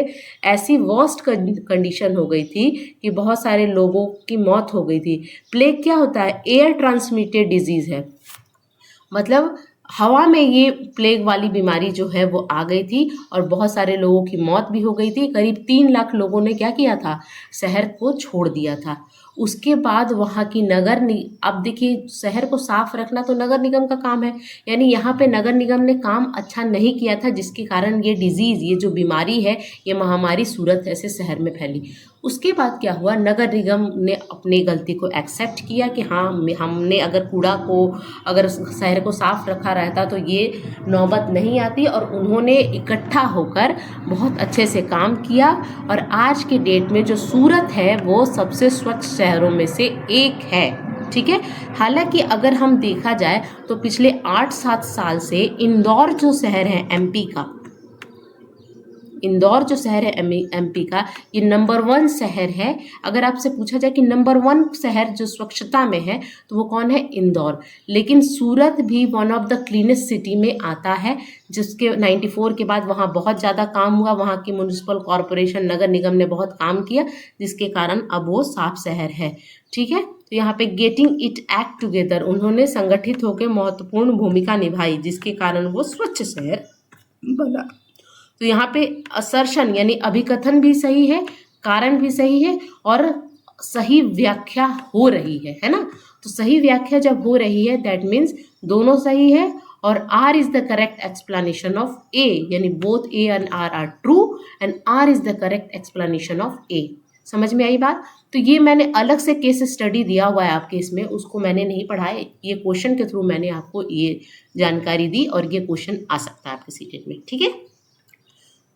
ऐसी वर्स्ट कंडीशन हो गई थी कि बहुत सारे लोगों की मौत हो गई थी। प्लेग क्या होता है? एयर ट्रांसमिटेड डिजीज़ है, मतलब हवा में ये प्लेग वाली बीमारी जो है वो आ गई थी और बहुत सारे लोगों की मौत भी हो गई थी। करीब 3 लाख लोगों ने क्या किया था, शहर को छोड़ दिया था। उसके बाद वहाँ की अब देखिए शहर को साफ रखना तो नगर निगम का काम है, यानी यहाँ पे नगर निगम ने काम अच्छा नहीं किया था, जिसके कारण ये डिजीज़, ये जो बीमारी है, ये महामारी सूरत ऐसे शहर में फैली। उसके बाद क्या हुआ, नगर निगम ने अपनी गलती को एक्सेप्ट किया कि हाँ हमने अगर शहर को साफ रखा रहता तो ये नौबत नहीं आती, और उन्होंने इकट्ठा होकर बहुत अच्छे से काम किया और आज के डेट में जो सूरत है वो सबसे स्वच्छ शहरों में से एक है, ठीक है। हालांकि अगर हम देखा जाए तो पिछले 8-7 साल से इंदौर जो शहर है एमपी का, इंदौर जो शहर है एमपी का, ये नंबर 1 शहर है। अगर आपसे पूछा जाए कि नंबर 1 शहर जो स्वच्छता में है तो वो कौन है? इंदौर। लेकिन सूरत भी one of the cleanest city में आता है, जिसके 94 के बाद वहाँ बहुत ज़्यादा काम हुआ। वहाँ की म्युनिसिपल कॉर्पोरेशन, नगर निगम ने बहुत काम किया, जिसके कारण अब वो साफ शहर है, ठीक है। तो यहाँ पे गेटिंग इट एक्ट टुगेदर, उन्होंने संगठित होकर महत्वपूर्ण भूमिका निभाई, जिसके कारण वो स्वच्छ शहर बना। तो यहाँ पे असर्शन यानी अभिकथन भी सही है, कारण भी सही है और सही व्याख्या हो रही है ना। तो सही व्याख्या जब हो रही है दैट मीन्स दोनों सही है और R is the correct explanation of A, यानी both A and R are true and R is the correct explanation of A. समझ में आई बात? तो ये मैंने अलग से केस स्टडी दिया हुआ है आपके इसमें, उसको मैंने नहीं पढ़ा है, ये क्वेश्चन के थ्रू मैंने आपको ये जानकारी दी और ये क्वेश्चन आ सकता है आपके सीटेट में, ठीक है।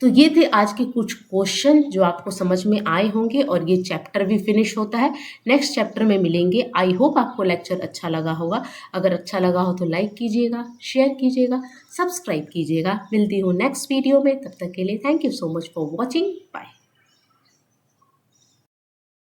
तो ये थे आज के कुछ क्वेश्चन जो आपको समझ में आए होंगे और ये चैप्टर भी फिनिश होता है। नेक्स्ट चैप्टर में मिलेंगे। आई होप आपको लेक्चर अच्छा लगा होगा। अगर अच्छा लगा हो तो लाइक कीजिएगा, शेयर कीजिएगा, सब्सक्राइब कीजिएगा। मिलती हूँ नेक्स्ट वीडियो में, तब तक के लिए thank you so much for watching. Bye.